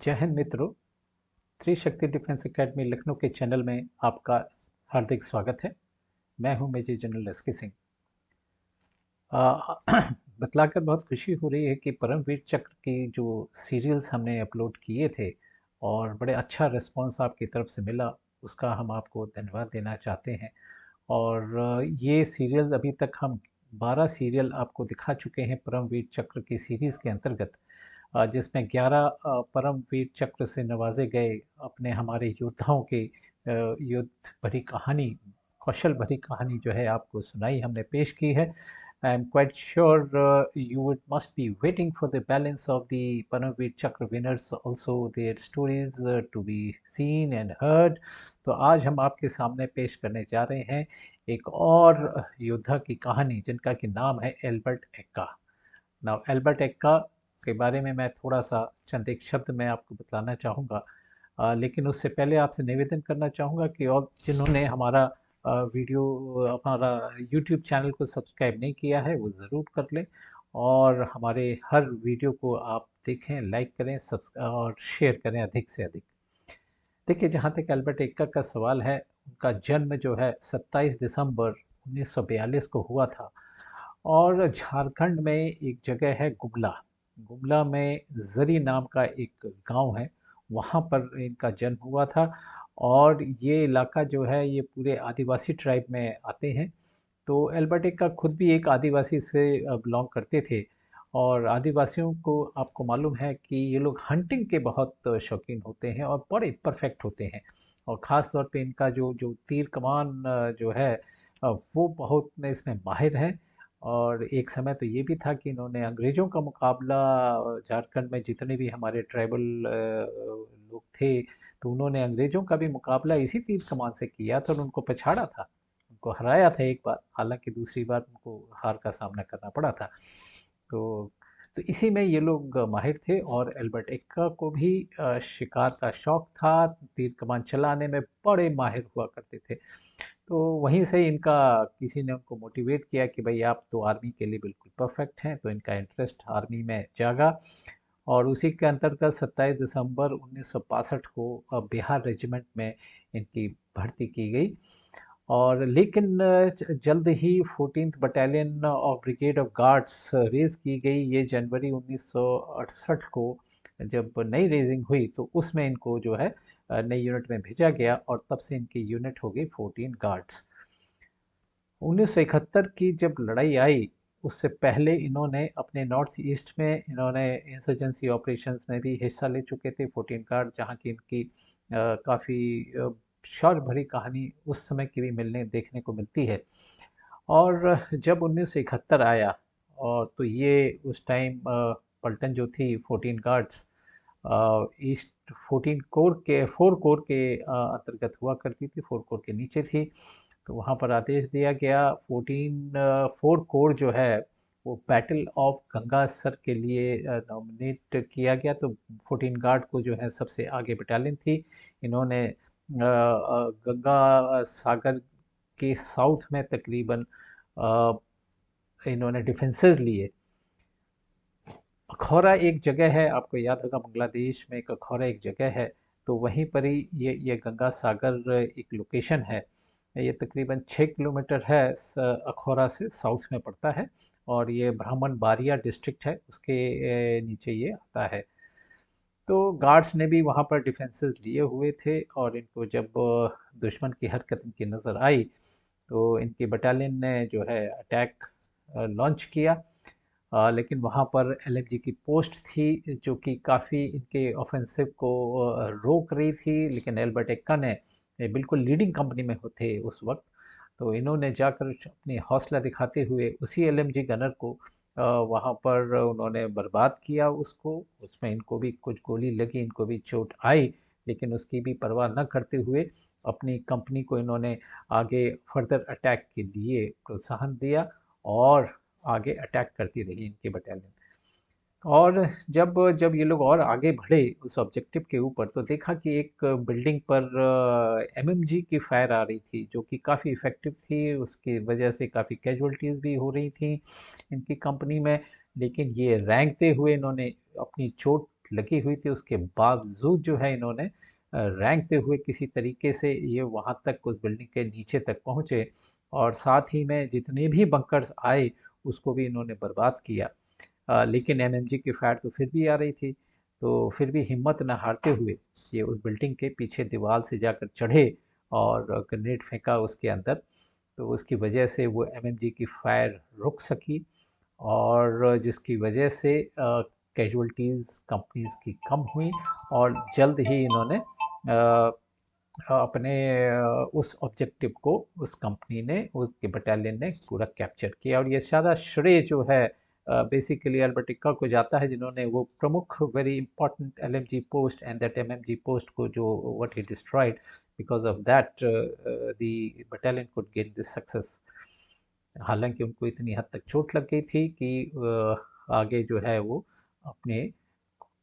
जय हिंद मित्रों। त्रिशक्ति defence academy Lucknow के चैनल में आपका हार्दिक स्वागत है। मैं हूं मेजर जनरल एस के सिंह। बतलाकर बहुत खुशी हो रही है कि परमवीर चक्र की जो सीरियल्स हमने अपलोड किए थे और बड़े अच्छा रिस्पांस आपकी तरफ से मिला, उसका हम आपको धन्यवाद देना चाहते हैं। और ये सीरियल अभी तक हम 12 सीरियल आपको दिखा चुके हैं परमवीर चक्र की सीरीज़ के अंतर्गत, जिसमें 11 परमवीर चक्र से नवाजे गए अपने हमारे योद्धाओं के युद्ध भरी कहानी, कौशल भरी कहानी जो है आपको सुनाई, हमने पेश की है। I am quite sure you would must be waiting for the balance of the Paramveer Chakra winners, also their stories to be seen and heard। तो आज हम आपके सामने पेश करने जा रहे हैं एक और योद्धा की कहानी, जिनका कि नाम है Albert Ekka. Now Albert Ekka के बारे में मैं थोड़ा सा चंद एक शब्द मैं आपको बतलाना चाहूँगा, लेकिन उससे पहले आपसे निवेदन करना चाहूँगा कि और जिन्होंने हमारा हमारा यूट्यूब चैनल को सब्सक्राइब नहीं किया है वो ज़रूर कर लें और हमारे हर वीडियो को आप देखें, लाइक करें, और शेयर करें अधिक से अधिक। देखिए, जहाँ तक एल्बर्ट एक्का का सवाल है, उनका जन्म जो है 27 दिसंबर 1942 को हुआ था और झारखंड में एक जगह है गुमला। गुमला में जरी नाम का एक गांव है, वहाँ पर इनका जन्म हुआ था। और ये इलाका जो है ये पूरे आदिवासी ट्राइब में आते हैं। तो एल्बर्ट एक्का खुद भी एक आदिवासी से बिलोंग करते थे। और आदिवासियों को आपको मालूम है कि ये लोग हंटिंग के बहुत शौकीन होते हैं और बड़े परफेक्ट होते हैं। और ख़ास तौर पे इनका जो जो तीर कमान जो है वो बहुत में इसमें माहिर हैं। और एक समय तो ये भी था कि इन्होंने अंग्रेज़ों का मुकाबला, झारखंड में जितने भी हमारे ट्राइबल लोग थे, तो उन्होंने अंग्रेज़ों का भी मुकाबला इसी तीर कमान से किया था और उनको पछाड़ा था, उनको हराया था एक बार, हालांकि दूसरी बार उनको हार का सामना करना पड़ा था। तो तो इसी में ये लोग माहिर थे। और एल्बर्ट एक्का को भी शिकार का शौक था, तीर कमान चलाने में बड़े माहिर हुआ करते थे। तो वहीं से इनका किसी ने उनको मोटिवेट किया कि भाई आप तो आर्मी के लिए बिल्कुल परफेक्ट हैं, तो इनका इंटरेस्ट आर्मी में जागा। और उसी के अंतर्गत 27 दिसंबर 1962 को बिहार रेजिमेंट में इनकी भर्ती की गई। और लेकिन जल्द ही 14th battalion of brigade of guards raise की गई। ये जनवरी 1968 को जब नई रेजिंग हुई तो उसमें इनको जो है नई यूनिट में भेजा गया और तब से इनकी यूनिट हो गई 14 गार्ड्स। 1971 की जब लड़ाई आई, उससे पहले इन्होंने अपने नॉर्थ ईस्ट में इन्होंने इंसर्जेंसी ऑपरेशंस में भी हिस्सा ले चुके थे 14 गार्ड, जहाँ की इनकी काफ़ी शौर्य भरी कहानी उस समय की भी मिलने देखने को मिलती है। और जब 1971 आया, और तो ये उस टाइम पलटन जो थी 14 गार्ड्स ईस्ट 14 कोर के 4 कोर के अंतर्गत हुआ करती थी, 4 कोर के नीचे थी। तो वहाँ पर आदेश दिया गया 4 कोर जो है वो बैटल ऑफ गंगा सर के लिए नॉमिनेट किया गया। तो 14 गार्ड को जो है सबसे आगे बटालियन थी। इन्होंने गंगा सागर के साउथ में तकरीबन अ, इन्होंने डिफेंसेस लिए। अखौरा एक जगह है, आपको याद होगा बांग्लादेश में एक अखौरा एक जगह है, तो वहीं पर ही ये गंगा सागर एक लोकेशन है। ये तकरीबन 6 किलोमीटर है अखौरा से साउथ में पड़ता है। और ये ब्राह्मण बारिया डिस्ट्रिक्ट है, उसके नीचे ये आता है। तो गार्ड्स ने भी वहाँ पर डिफेंसेस लिए हुए थे और इनको जब दुश्मन की हरकत इनकी नज़र आई तो इनकी बटालियन ने जो है अटैक लॉन्च किया। लेकिन वहाँ पर एलएफजी की पोस्ट थी जो कि काफ़ी इनके ऑफेंसिव को रोक रही थी। लेकिन एल्बर्ट एक्का ने, ये बिल्कुल लीडिंग कंपनी में थे उस वक्त, तो इन्होंने जाकर अपनी हौसला दिखाते हुए उसी एलएमजी गनर को वहाँ पर उन्होंने बर्बाद किया उसको। उसमें इनको भी कुछ गोली लगी, इनको भी चोट आई, लेकिन उसकी भी परवाह न करते हुए अपनी कंपनी को इन्होंने आगे फर्दर अटैक के लिए प्रोत्साहन दिया और आगे अटैक करती रही इनकी बटालियन। और जब जब ये लोग और आगे बढ़े उस ऑब्जेक्टिव के ऊपर, तो देखा कि एक बिल्डिंग पर एमएमजी की फायर आ रही थी जो कि काफ़ी इफ़ेक्टिव थी, उसकी वजह से काफ़ी कैजुअल्टीज़ भी हो रही थी इनकी कंपनी में। लेकिन ये रेंगते हुए इन्होंने अपनी चोट लगी हुई थी, उसके बावजूद जो है इन्होंने रेंगते हुए किसी तरीके से ये वहाँ तक उस बिल्डिंग के नीचे तक पहुँचे और साथ ही में जितने भी बंकर्स आए उसको भी इन्होंने बर्बाद किया। लेकिन एमएमजी की फायर तो फिर भी आ रही थी, तो फिर भी हिम्मत न हारते हुए ये उस बिल्डिंग के पीछे दीवार से जाकर चढ़े और ग्रेनेड फेंका उसके अंदर। तो उसकी वजह से वो एमएमजी की फायर रुक सकी और जिसकी वजह से कैजुअल्टीज़ कंपनीज की कम हुई और जल्द ही इन्होंने अपने उस ऑब्जेक्टिव को उस कंपनी ने उसके बटालियन ने पूरा कैप्चर किया और ये सारा श्रेय जो है बेसिकली अल्बर्ट एक्का को जाता है, जिन्होंने वो प्रमुख very important LMG post and that MMG post को जो what he destroyed, because of that the battalion could gain this success. हालांकि उनको इतनी हद तक चोट लग गई थी कि आगे जो है वो अपने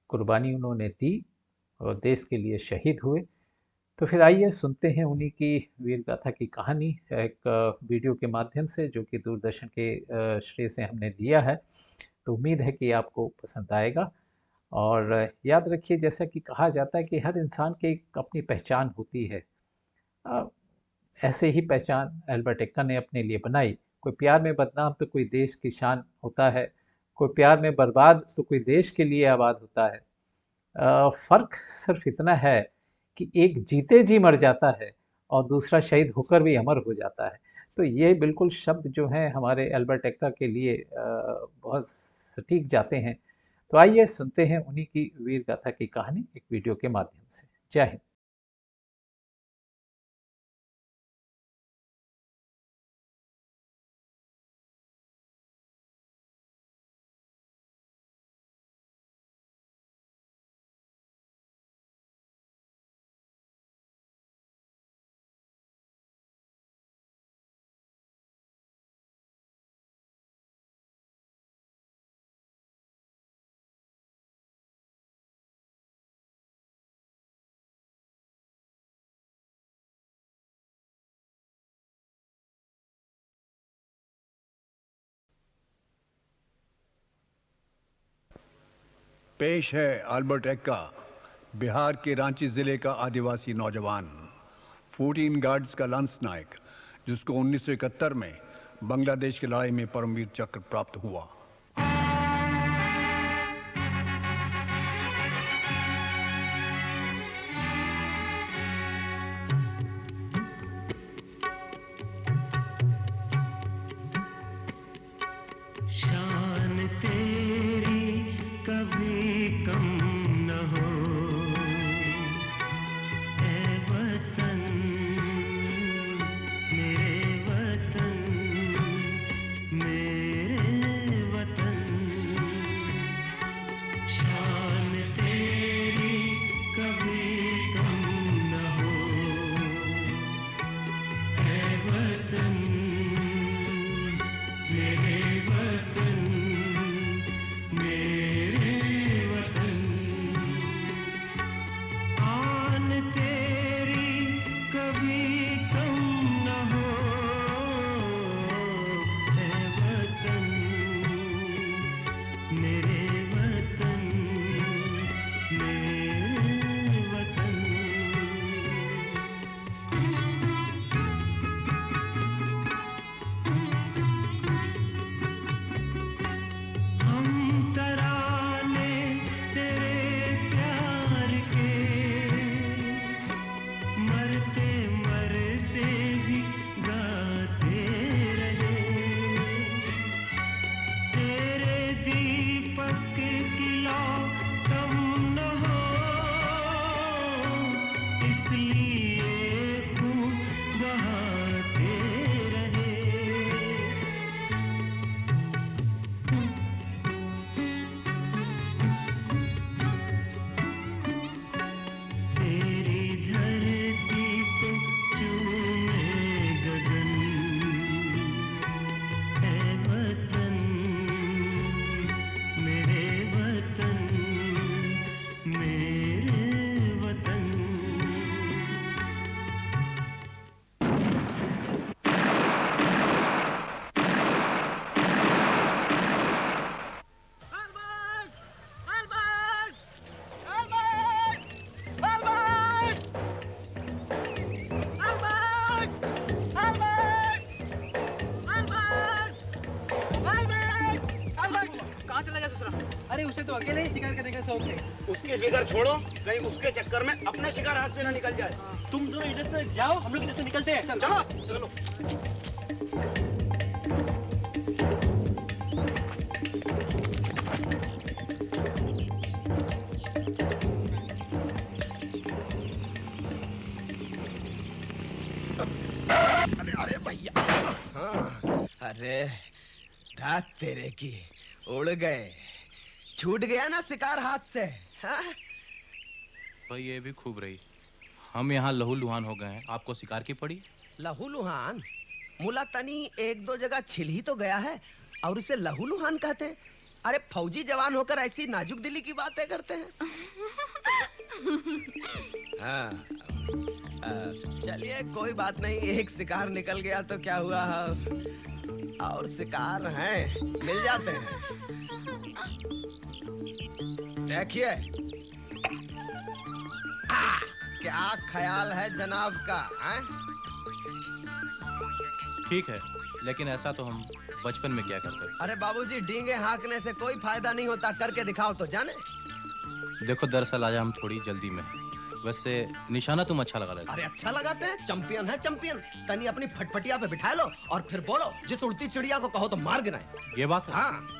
कुर्बानी उन्होंने दी और देश के लिए शहीद हुए। तो फिर आइए सुनते हैं उन्हीं की वीर गाथा की कहानी एक वीडियो के माध्यम से, जो कि दूरदर्शन के श्रेय से हमने लिया है। तो उम्मीद है कि आपको पसंद आएगा और याद रखिए, जैसा कि कहा जाता है कि हर इंसान की एक अपनी पहचान होती है। अ, ऐसे ही पहचान अल्बर्ट एक्का ने अपने लिए बनाई। कोई प्यार में बदनाम तो कोई देश की शान होता है, कोई प्यार में बर्बाद तो कोई देश के लिए आबाद होता है। फ़र्क सिर्फ इतना है कि एक जीते जी मर जाता है और दूसरा शहीद होकर भी अमर हो जाता है। तो ये बिल्कुल शब्द जो हैं हमारे अल्बर्ट एक्का के लिए बहुत सटीक जाते हैं। तो आइए सुनते हैं उन्हीं की वीर गाथा की कहानी एक वीडियो के माध्यम से। जय हिंद। पेश है अल्बर्ट एक्का, बिहार के रांची जिले का आदिवासी नौजवान, 14 गार्ड्स का लांस नायक, जिसको 1971 में बांग्लादेश की लड़ाई में परमवीर चक्र प्राप्त हुआ। शान तेरी कभी कम न हो, ऐ वतन मेरे वतन, मेरे तो अकेले ही शिकार करने का शौक है। उसकी फिक्र छोड़ो, कहीं उसके चक्कर में अपने शिकार हाथ से ना निकल जाए। तुम दोनों इधर से जाओ, हम लोग इधर से निकलते हैं। चलो चलो। अरे अरे भैया, हाँ, अरे दांत तेरे की उड़ गए, छूट गया ना शिकार हाथ से। हाँ? भाई ये भी खूब रही, हम यहाँ लहू लुहान हो गए हैं, आपको शिकार की पड़ी। लहू लुहान? मुला तनी एक दो जगह छिल ही तो गया है और उसे लहू लुहान कहते हैं। अरे फौजी जवान होकर ऐसी नाजुक दिली की बातें करते हैं। हाँ, चलिए कोई बात नहीं, एक शिकार निकल गया तो क्या हुआ, और शिकार हैं मिल जाते हैं। देखिए क्या ख्याल है जनाब का, हैं? ठीक है, लेकिन ऐसा तो हम बचपन में क्या करते थे। अरे बाबूजी, डींगे हाँकने से कोई फायदा नहीं होता, करके दिखाओ तो जाने। देखो दरअसल आज हम थोड़ी जल्दी में हैं। वैसे निशाना तुम अच्छा लगा लेते। अरे अच्छा लगाते हैं, चैंपियन है चैंपियन। तनी अपनी फटफटिया पे बिठा लो और फिर बोलो, जिस उड़ती चिड़िया को कहो तो मार गिराए। ये बात है? हाँ।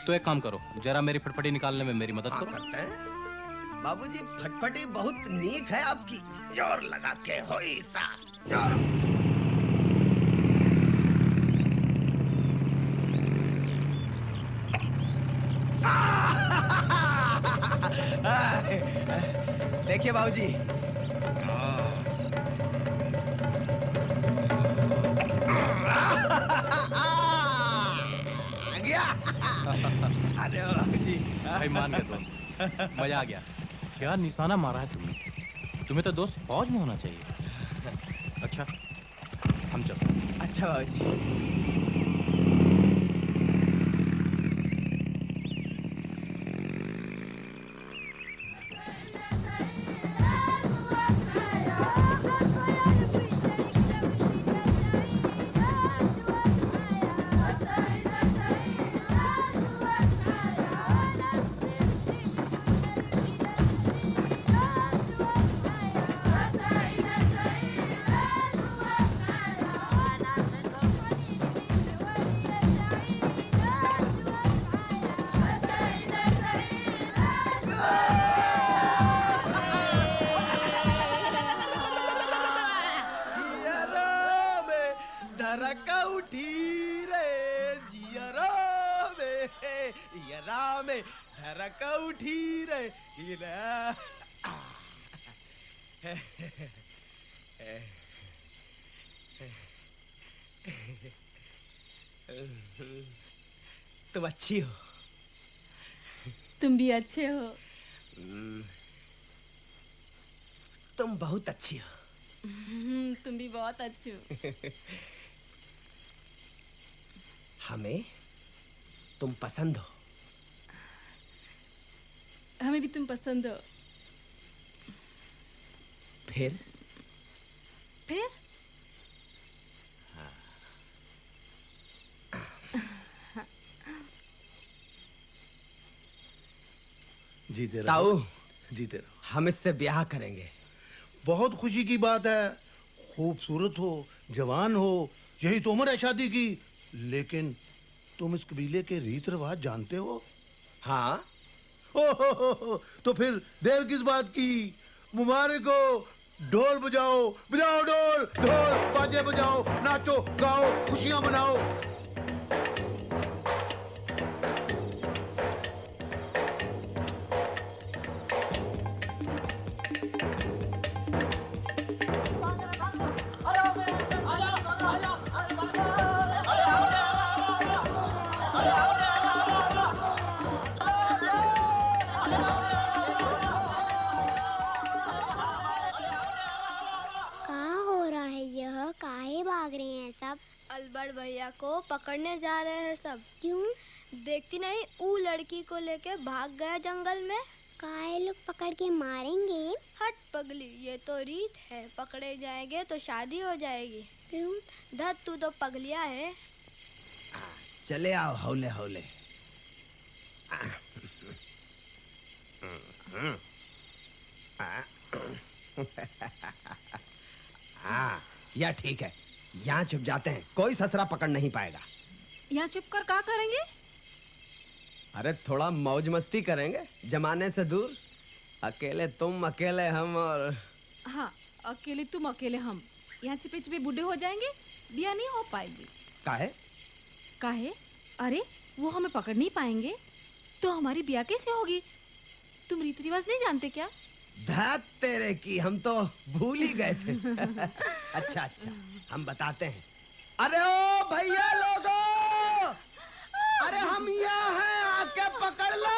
तो एक काम करो, जरा मेरी फटफटी निकालने में मेरी मदद करो। करते हैं बाबूजी, फटफटी बहुत नीक है आपकी, जोर लगा के हो ईसा, जोर। देखिए बाबूजी, आ गया। अरे बाबूजी, भाई मान गया दोस्त, मजा आ गया। क्या निशाना मारा है तुमने, तुम्हें तो दोस्त फौज में होना चाहिए। अच्छा हम चलते। अच्छा बाबूजी। धरका उठी रे जियरा में, यरा में धरका उठी रे हीरा। तुम अच्छी हो। तुम भी अच्छे हो। तुम बहुत अच्छी हो। तुम भी बहुत अच्छे हो। हमें तुम पसंद हो। हमें भी तुम पसंद हो। फिर फिर जीते रहो। ताऊ, जीते रहो। हम इससे ब्याह करेंगे। बहुत खुशी की बात है, खूबसूरत हो, जवान हो, यही तो उम्र है शादी की। लेकिन तुम इस कबीले के रीत रिवाज जानते हो? हाँ। हो, तो फिर देर किस बात की? मुबारक हो। ढोल बजाओ, बजाओ ढोल, ढोल बाजे बजाओ, नाचो गाओ, खुशियां मनाओ। अलबड़ भैया को पकड़ने जा रहे हैं सब। क्यों? देखती नहीं, ऊ लड़की को लेके भाग गया जंगल में। काहे लोग पकड़ के मारेंगे? हट पगली, ये तो रीत है, पकड़े जाएंगे तो शादी हो जाएगी। क्यों? धत तू तो पगलिया है। चले आओ हौले हौले। हाँ, यह ठीक है। यहाँ छुप जाते हैं, कोई ससरा पकड़ नहीं पाएगा। यहाँ छुप कर क्या करेंगे? अरे थोड़ा मौज मस्ती करेंगे, जमाने से दूर। अकेले तुम, अकेले हम, और हाँ, अकेले तुम अकेले हम। यहाँ छिपे छिपे बूढ़े हो जाएंगे, बिया नहीं हो पाएगी। काहे? काहे? अरे वो हमें पकड़ नहीं पाएंगे तो हमारी बिया कैसे होगी? तुम रीति रिवाज नहीं जानते क्या? धत तेरे की, हम तो भूल ही गए थे। अच्छा अच्छा, हम बताते हैं। अरे ओ भैया लोगो, अरे हम यहाँ हैं, आके पकड़ लो।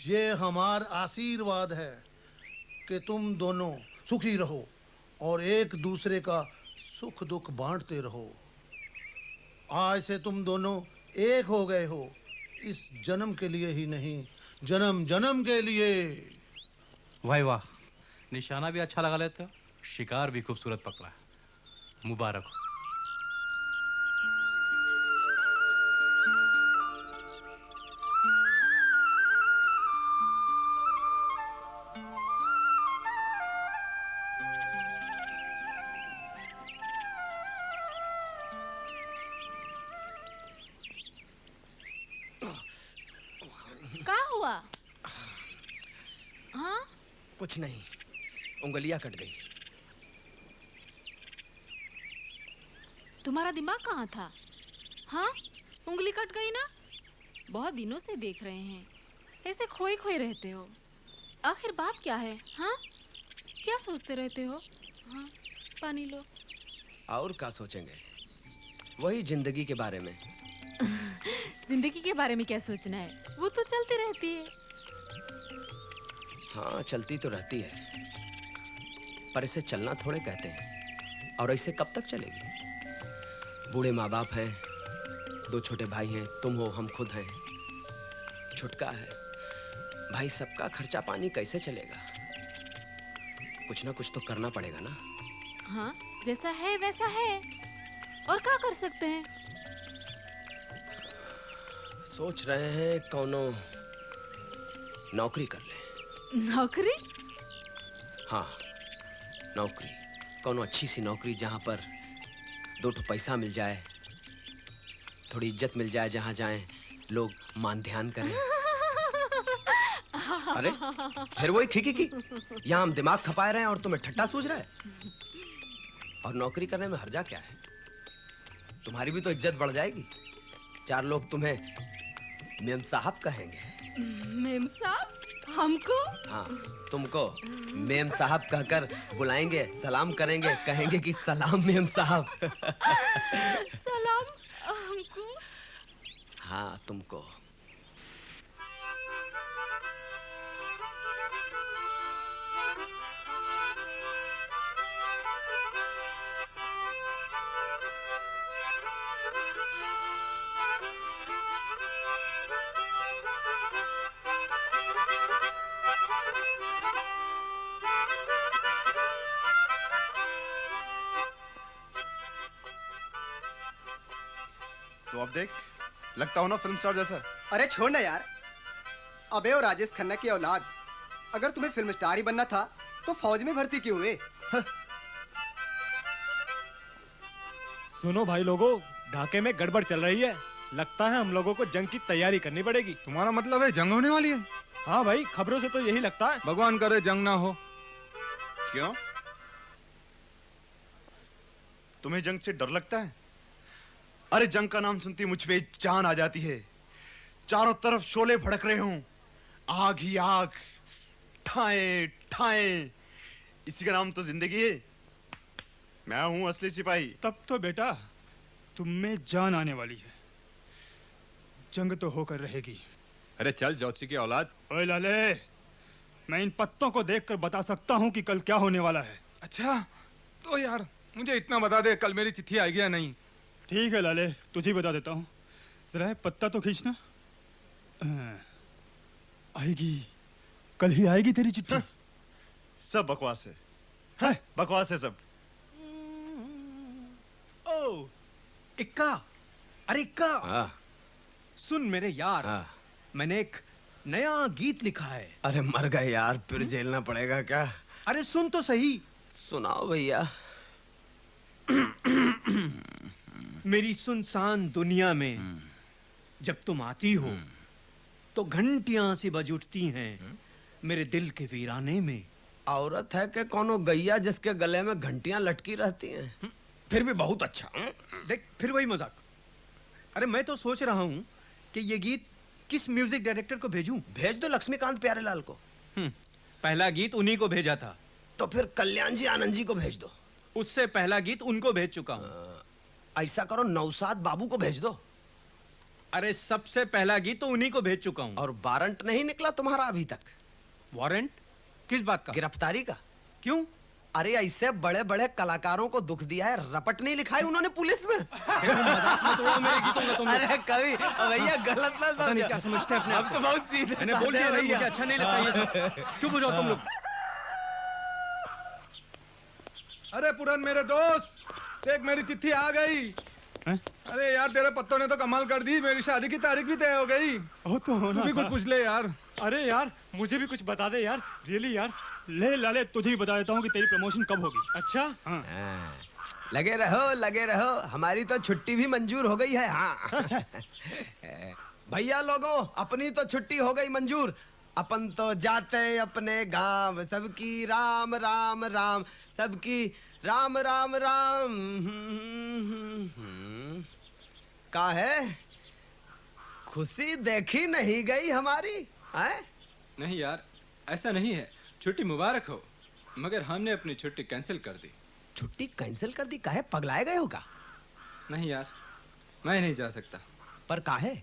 ये हमार आशीर्वाद है कि तुम दोनों सुखी रहो और एक दूसरे का सुख दुख बांटते रहो। आज से तुम दोनों एक हो गए हो, इस जन्म के लिए ही नहीं, जन्म जन्म के लिए। वाह वाह, निशाना भी अच्छा लगा लेते हो, शिकार भी खूबसूरत पकड़ा। मुबारक हो। क्या हुआ? हाँ? कुछ नहीं, उंगलियां कट गई। तुम्हारा दिमाग कहाँ था? हाँ, उंगली कट गई ना? बहुत दिनों से देख रहे हैं, ऐसे खोए खोए रहते हो। आखिर बात क्या है? हाँ, क्या सोचते रहते हो? हाँ, पानी लो। और क्या सोचेंगे, वही जिंदगी के बारे में। जिंदगी के बारे में क्या सोचना है, वो तो चलती रहती है। हाँ, चलती तो रहती है, पर इसे चलना थोड़े कहते हैं। और ऐसे कब तक चलेगी? बूढ़े माँ बाप हैं, 2 छोटे भाई हैं, तुम हो, हम खुद हैं, छुटका है भाई। सबका खर्चा पानी कैसे चलेगा? कुछ ना कुछ तो करना पड़ेगा ना। हाँ, जैसा है वैसा है, और क्या कर सकते हैं? सोच रहे हैं कौनो नौकरी कर ले। नौकरी? हाँ, नौकरी, कौनो अच्छी सी नौकरी जहां पर 2 पैसा मिल जाए, थोड़ी इज्जत मिल जाए, जहां जाएं लोग मान ध्यान करें। अरे फिर वही खिकी, यहाँ हम दिमाग खपाए रहे हैं और तुम्हें ठट्टा सूझ रहा है। और नौकरी करने में हर्जा क्या है? तुम्हारी भी तो इज्जत बढ़ जाएगी, 4 लोग तुम्हें मेम साहब कहेंगे। मेम साहब? हमको? हाँ, तुमको मेम साहब कहकर बुलाएंगे, सलाम करेंगे, कहेंगे कि सलाम मेम साहब। सलाम हमको? हाँ, तुमको। तो अब देख, लगता हो ना फिल्म स्टार जैसा। अरे छोड़ ना यार, अबे और राजेश खन्ना की औलाद, अगर तुम्हें फिल्म स्टार ही बनना था तो फौज में भर्ती क्यों हुए? सुनो भाई लोगों, ढाके में गड़बड़ चल रही है। लगता है हम लोगों को जंग की तैयारी करनी पड़ेगी। तुम्हारा मतलब है जंग होने वाली है? हाँ भाई, खबरों से तो यही लगता है। भगवान करे जंग ना हो। क्यों? तुम्हें जंग से डर लगता है? अरे जंग का नाम सुनती मुझ पे जान आ जाती है। चारों तरफ शोले भड़क रहे हों, आग ही आग, ठाए ठाए, इसी का नाम तो जिंदगी है। मैं हूं असली सिपाही। तब तो बेटा तुम में जान आने वाली है। जंग तो होकर रहेगी। अरे चल जोशी की औलाद। ओए लाले, मैं इन पत्तों को देखकर बता सकता हूँ कि कल क्या होने वाला है। अच्छा, तो यार मुझे इतना बता दे, कल मेरी चिट्ठी आएगी या नहीं? ठीक है लाले, तुझे बता देता हूँ। जरा पत्ता तो खींचना। आएगी, कल ही आएगी तेरी चिट्ठी। सब बकवास है, बकवास है सब। ओ, इक्का, अरे इक्का, सुन मेरे यार, मैंने एक नया गीत लिखा है। अरे मर गए यार, फिर झेलना पड़ेगा क्या? अरे सुन तो सही। सुनाओ भैया। मेरी सुनसान दुनिया में जब तुम आती हो तो घंटियां सी बज उठती हैं मेरे दिल के वीराने में। औरत है कि कोनो गैया जिसके गले में घंटियां लटकी रहती हैं? फिर भी बहुत अच्छा। देख, फिर वही मजाक। अरे मैं तो सोच रहा हूँ कि ये गीत किस म्यूजिक डायरेक्टर को भेजूं? भेज दो लक्ष्मीकांत प्यारेलाल को। पहला गीत उन्हीं को भेजा था। तो फिर कल्याण जी आनंद जी को भेज दो। उससे पहला गीत उनको भेज चुका हूँ। ऐसा करो नौसाद बाबू को भेज दो। अरे सबसे पहला गीत तो उन्हीं को भेज चुका हूँ। और वारंट नहीं निकला तुम्हारा अभी तक? वारंट किस बात का? गिरफ्तारी का। क्यों? अरे ऐसे बड़े बड़े कलाकारों को दुख दिया है, रपट नहीं लिखा है उन्होंने पुलिस में। मजाक मत उड़ाओ मेरे गीतों का तुम। अरे कवि भैया गलत ना समझो। क्या समझते हैं अपने आप तो बहुत सीधे। मैंने बोल दिया ना, मुझे अच्छा नहीं लगता ये सब। चुप हो जाओ तुम लोग। अरे पुरन मेरे दोस्त, देख मेरी चिट्ठी आ गई। अरे यार तेरे पत्तों ने तो कमाल कर दी, मेरी शादी की तारीख भी तय हो गई। तू भी कुछ पूछ ले यार। अरे यार मुझे भी कुछ बता दे यार, रियली यार। ले लाले, तुझे ही बता देता हूँ कि तेरी प्रमोशन कब होगी। अच्छा? हाँ। लगे रहो, हमारी तो छुट्टी भी मंजूर हो गई है। हाँ भैया लोगों, अपनी तो छुट्टी हो गई मंजूर। अपन तो जाते अपने गांव, सबकी राम राम राम, सबकी राम राम राम। का है, खुशी देखी नहीं गई हमारी है? नहीं यार, ऐसा नहीं है। छुट्टी मुबारक हो, मगर हमने अपनी छुट्टी कैंसिल कर दी। छुट्टी कैंसिल कर दी? काहे, पगलाए गए हो का? नहीं यार, मैं नहीं जा सकता। पर काहे?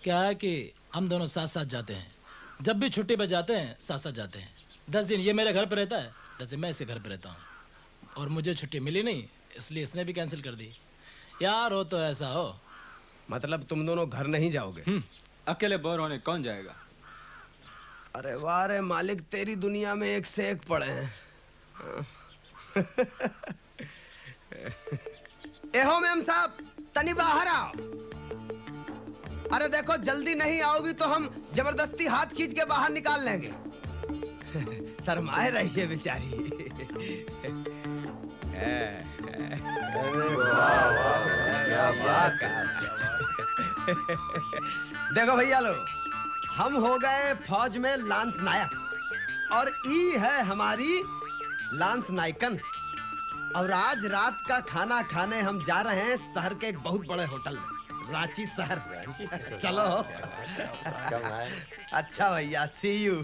क्या है कि हम दोनों साथ साथ जाते हैं, जब भी छुट्टी पे जाते हैं साथ साथ जाते हैं। 10 दिन ये मेरे घर पे रहता है, 10 दिन मैं इसके घर पे रहता हूँ। और मुझे छुट्टी मिली नहीं, इसलिए इसने भी कैंसिल कर दी। यार हो तो ऐसा हो। मतलब तुम दोनों घर नहीं जाओगे? अकेले बोर होने कौन जाएगा? अरे वाह रे मालिक, तेरी दुनिया में एक से एक पड़े हैं। एहो मैम साहब, तनी बाहर आओ। अरे देखो, जल्दी नहीं आओगी तो हम जबरदस्ती हाथ खींच के बाहर निकाल लेंगे। शर्माए रही है बेचारी। देखो भैया लोग, हम हो गए फौज में लांस नायक और ई है हमारी लांस नायकन। और आज रात का खाना खाने हम जा रहे हैं शहर के एक बहुत बड़े होटल में, रांची शहर। चलो। अच्छा भैया, सी यू।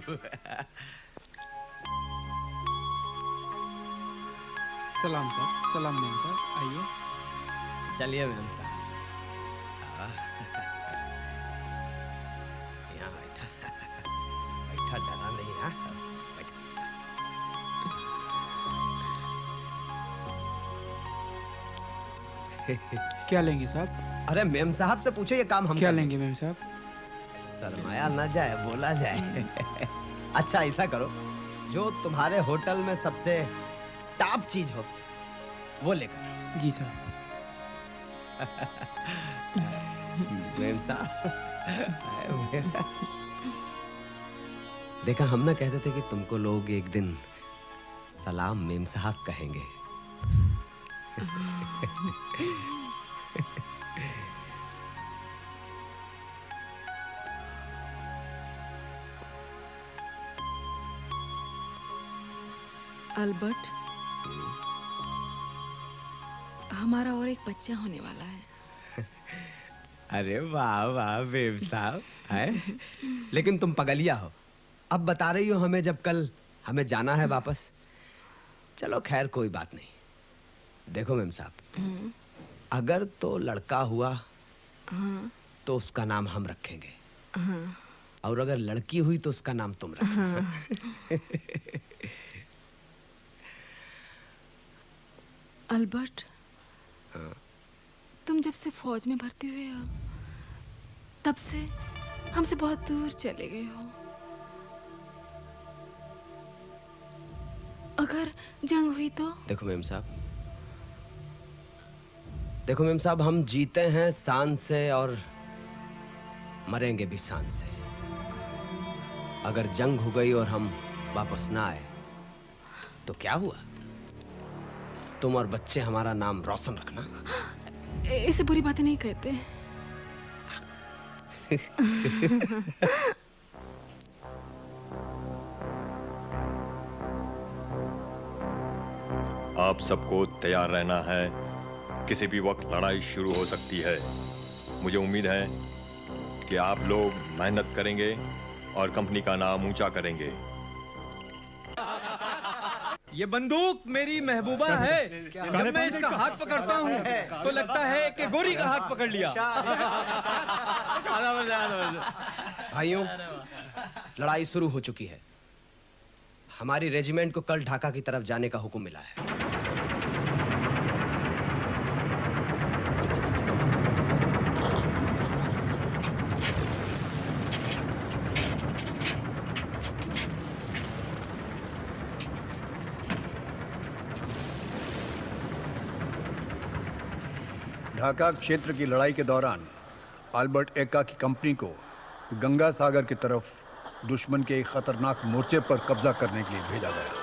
सलाम सर। सलाम मैम साहब, आइए। चलिए मैम साहब। यहाँ बैठा बैठा, डरा नहीं। हाँ क्या लेंगे साहब? अरे मेम साहब से पूछो, ये काम हम क्या लेंगे मेम साहब? शर्माया ना जाए, बोला जाए। अच्छा ऐसा करो, जो तुम्हारे होटल में सबसे टॉप चीज हो वो लेकर। जी साहब। मेम साहब, देखा, हम ना कहते थे कि तुमको लोग एक दिन सलाम मेम साहब कहेंगे। अल्बर्ट, हमारा और एक बच्चा होने वाला है। अरे वाह वाह मेम साहब, है? लेकिन तुम पगलिया हो। अब बता रही हो हमें, जब कल हमें जाना है वापस। चलो खैर, कोई बात नहीं। देखो मेम साहब, अगर तो लड़का हुआ तो उसका नाम हम रखेंगे, और अगर लड़की हुई तो उसका नाम तुम रखना। अल्बर्ट, तुम जब से फौज में भर्ती हुए हो तब से हमसे बहुत दूर चले गए हो। अगर जंग हुई तो? देखो मेम साहब, हम जीते हैं शान से और मरेंगे भी शान से। अगर जंग हो गई और हम वापस ना आए तो क्या हुआ? तुम और बच्चे हमारा नाम रोशन रखना। ऐसे बुरी बातें नहीं कहते। आप सबको तैयार रहना है, किसी भी वक्त लड़ाई शुरू हो सकती है। मुझे उम्मीद है कि आप लोग मेहनत करेंगे और कंपनी का नाम ऊंचा करेंगे। ये बंदूक मेरी महबूबा है। जब मैं इसका हाथ पकड़ता हूँ तो लगता है कि गोरी का हाथ पकड़ लिया। भाइयों, लड़ाई शुरू हो चुकी है। हमारी रेजिमेंट को कल ढाका की तरफ जाने का हुक्म मिला है। ढाका क्षेत्र की लड़ाई के दौरान अल्बर्ट एक्का की कंपनी को गंगा सागर की तरफ दुश्मन के एक खतरनाक मोर्चे पर कब्जा करने के लिए भेजा गया।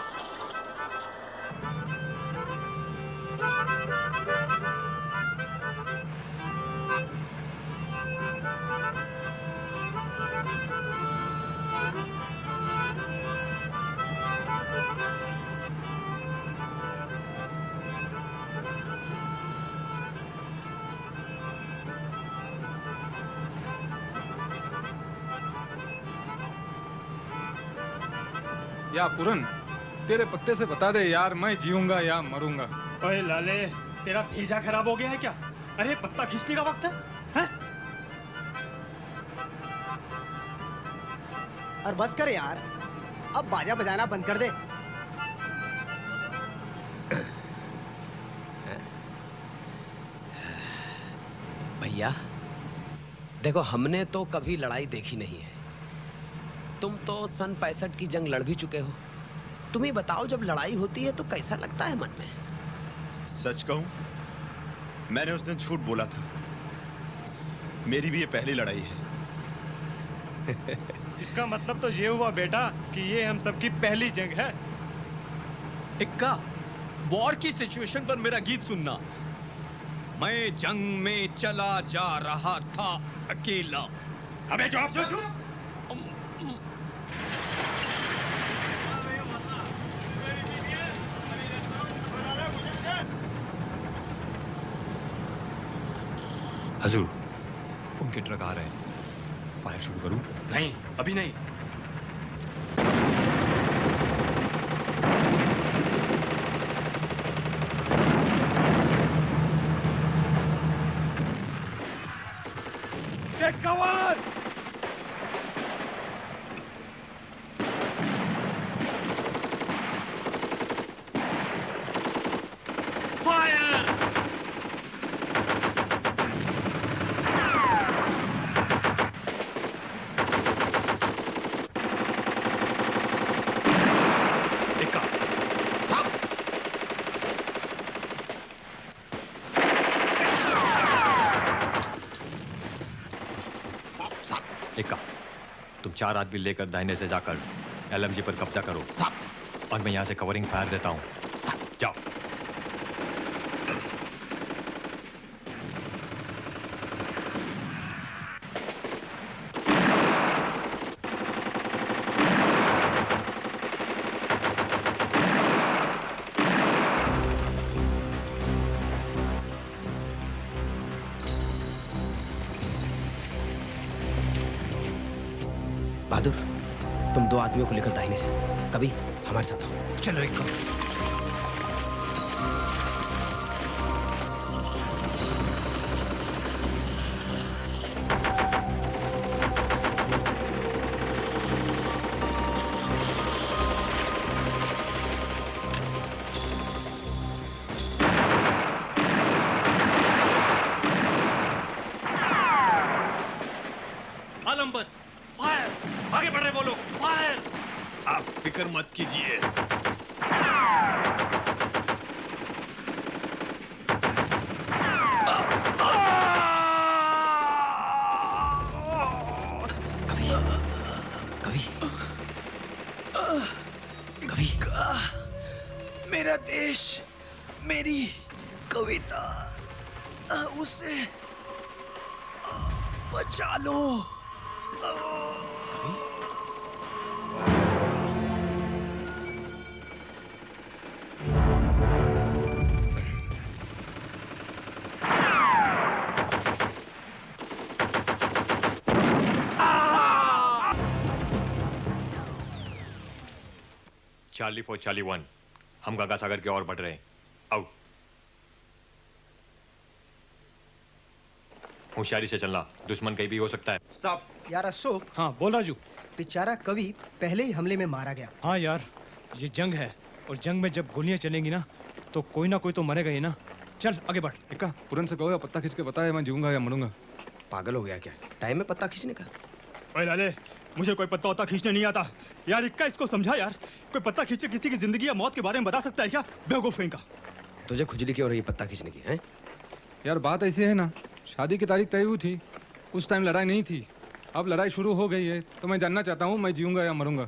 या पूरन, तेरे पत्ते से बता दे यार, मैं जीऊंगा या मरूंगा। ओए लाले, तेरा वीजा खराब हो गया है क्या? अरे पत्ता खींचने का वक्त है, हैं? और बस कर यार, अब बाजा बजाना बंद कर दे। भैया देखो, हमने तो कभी लड़ाई देखी नहीं है। तुम तो सन 65 की जंग लड़ भी चुके हो। तुम ही बताओ, जब लड़ाई होती है तो कैसा लगता है मन में? सच कहूं, मैंने उस दिन झूठ बोला था। मेरी भी ये पहली लड़ाई है। इसका मतलब तो ये हुआ बेटा कि ये हम सबकी पहली जंग है। इक्का, वॉर की सिचुएशन पर मेरा गीत सुनना। मैं जंग में चला जा रहा था अकेला। अबे चुप। हजूर, उनके ट्रक आ रहे हैं। फायर शुरू करूं? नहीं, अभी नहीं। Take cover! फायर! इक्का, तुम 4 आदमी लेकर दाहिने से जाकर एलएमजी पर कब्जा करो। और मैं यहाँ से कवरिंग फायर देता हूँ। जाओ। बहादुर, तुम 2 आदमियों को लेकर दाहिने से, कभी हमारे साथ आओ। चलो इक्का। नंबर। फायर! आगे बढ़ रहे वो लोग। फायर! आप फिक्र मत कीजिए। कवि, मेरा देश, मेरी कविता, उसे बचा लो। चार्ली 4 चार्ली 1, हम गंगा सागर की ओर बढ़ रहे हैं। आउट। होशियारी से चलना, दुश्मन कहीं भी हो सकता है। साहब यार अशोक। हाँ बोल राजू। बेचारा कवि पहले ही हमले में मारा गया। हाँ यार, ये जंग है और जंग में जब गोलियां चलेंगी ना तो कोई ना कोई तो मरेगा ही ना। चल आगे बढ़। इक्का पुरन से कहो या पत्ता खींच के बताए मैं जीऊंगा या मरूंगा। पागल हो गया क्या? टाइम में पत्ता खींचने का? ओए लाले, मुझे कोई पत्ता वत्ता खींचने नहीं आता यार। इक्का इसको समझा यार, कोई पत्ता खींचे किसी की जिंदगी या मौत के बारे में बता सकता है क्या? बेवकूफ है इनका। तुझे खुजली क्यों हो रही है पत्ता खींचने की? हैं? यार बात ऐसी है ना, शादी की तारीख तय हुई थी, उस टाइम लड़ाई नहीं थी। अब लड़ाई शुरू हो गई है तो मैं जानना चाहता हूँ मैं जीऊंगा या मरूंगा।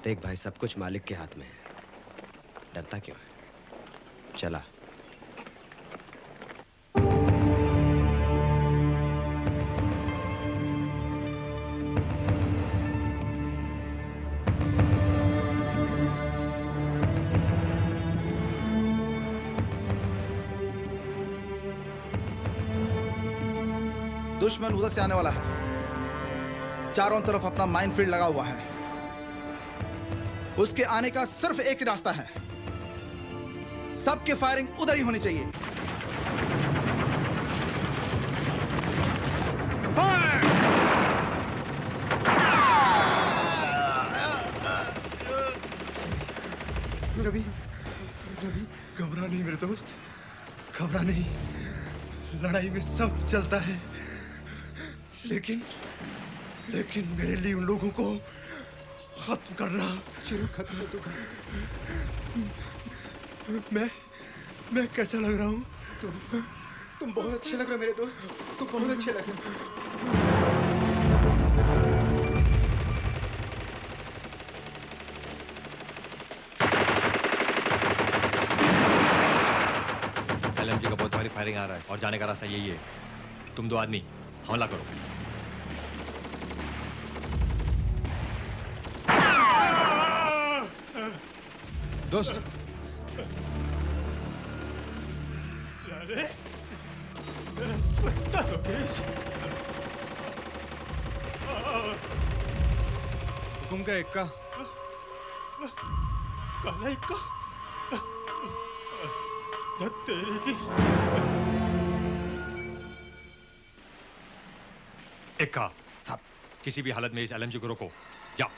देख भाई, सब कुछ मालिक के हाथ में है, डरता क्यों है? चला। दुश्मन उधर से आने वाला है। चारों तरफ अपना माइनफील्ड लगा हुआ है। उसके आने का सिर्फ एक ही रास्ता है, सबकी फायरिंग उधर ही होनी चाहिए। रवि, रवि घबरा नहीं मेरे दोस्त, घबरा नहीं। लड़ाई में सब चलता है, लेकिन मेरे लिए उन लोगों को खत्म करना जरूर खत्म हो। तो मैं कैसा लग रहा हूँ? तुम बहुत अच्छे लग रहे हो मेरे दोस्त, तुम बहुत अच्छे लग रहे हो। LMG का बहुत भारी फायरिंग आ रहा है और जाने का रास्ता यही है। तुम दो आदमी हमला करो। दोस्त लाले, जरा पत्ता तो खींच। हुकुम का इक्का। काला इक्का, तेरे की। इक्का साहब, किसी भी हालत में इस LMG को रोको। जाओ।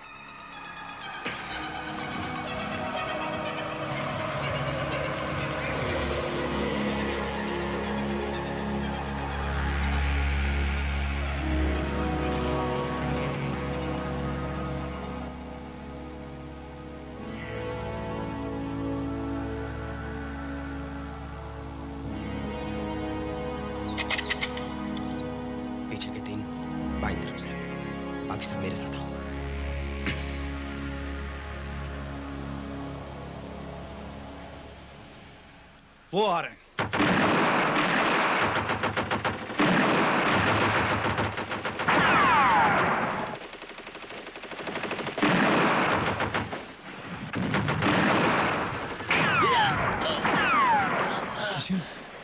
पीछे के 3 बाईं तरफ से, बाकी सब मेरे साथ आओ। वो आ रहे हैं।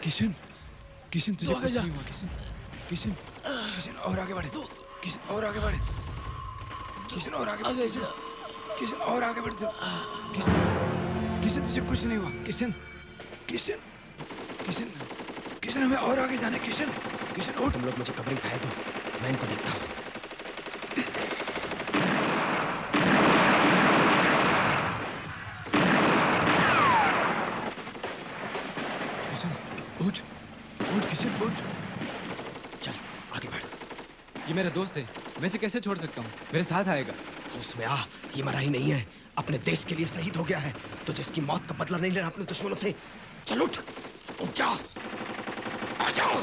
किशन, किशन तुझे तो कुछ नहीं हुआ। किशन, किशन, किशन और आगे बढ़े। किशन और आगे बढ़े। किशन और आगे बढ़े। किशन और आगे बढ़े। किशन, किशन तुझे कुछ नहीं हुआ। किशन, किशन, किशन, किशन हमें और आगे जाना है। किशन, किशन उठ। तुम लोग मुझे कवरिंग खाए दो, मैं इनको देखता हूँ। किशन उठ, उठ किशन उठ। चल ये मेरा दोस्त है, मैं इसे कैसे छोड़ सकता हूँ? मेरे साथ आएगा। होश में आ, ये मरा ही नहीं है, अपने देश के लिए शहीद हो गया है। तुझे इसकी मौत का बदला नहीं लेना अपने दुश्मनों से। चल उठ जा, आ जाओ।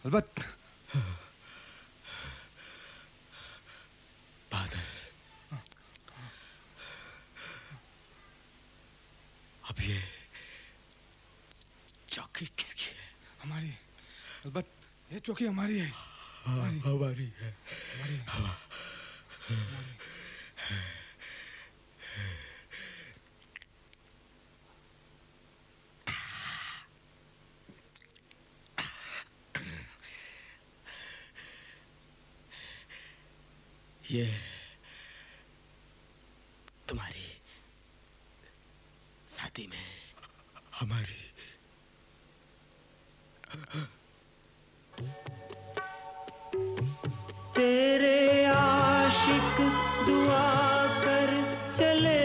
अलबत बहादुर, अब ये चौकी किसकी है? हमारी। अलबत ये चौकी हमारी है। हमारी है। ये तुम्हारी शादी में हमारी तेरे आशिक दुआ कर चले,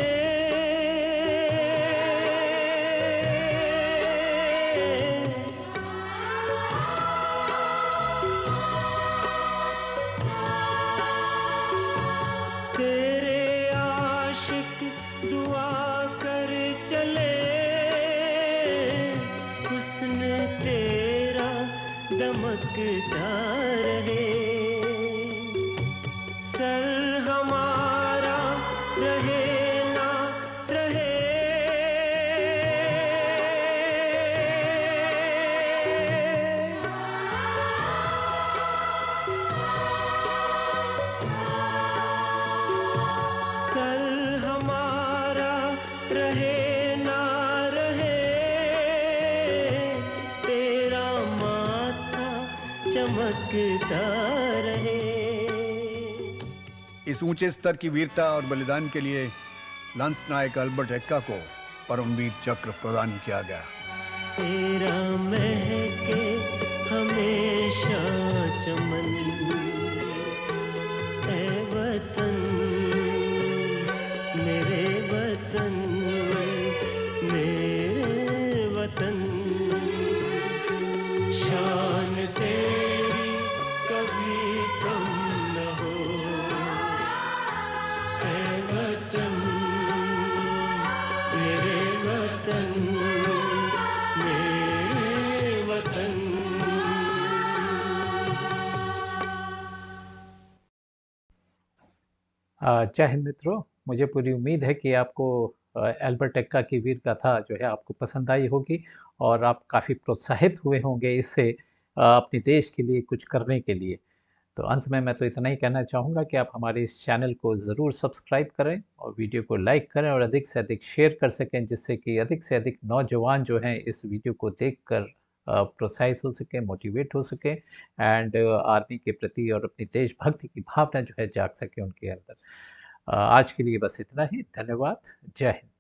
तेरे आशिक दुआ कर चले, हुस्न तेरा दमकता रहे, सर हमारा रहे ना रहे, रहे ना रहे तेरा माथा चमकता रहे। इस ऊंचे स्तर की वीरता और बलिदान के लिए लंस नायक अल्बर्ट एक्का को परमवीर चक्र प्रदान किया गया। तेरा महके हमेशा चमन ऐ वतन मेरे वतन मेरे वतन। शान तेरी कभी कम न हो ऐ वतन मेरे वतन मेरे वतन। जय हिंद मित्रों, मुझे पूरी उम्मीद है कि आपको एल्बर्ट एक्का की वीर गाथा जो है आपको पसंद आई होगी और आप काफ़ी प्रोत्साहित हुए होंगे इससे अपने देश के लिए कुछ करने के लिए। तो अंत में मैं तो इतना ही कहना चाहूँगा कि आप हमारे इस चैनल को ज़रूर सब्सक्राइब करें और वीडियो को लाइक करें और अधिक से अधिक शेयर कर सकें, जिससे कि अधिक से अधिक नौजवान जो हैं इस वीडियो को देखकर प्रोत्साहित हो सकें, मोटिवेट हो सकें एंड आर्मी के प्रति और अपनी देशभक्ति की भावना जो है जाग सके उनके अंदर। आज के लिए बस इतना ही। धन्यवाद। जय हिंद।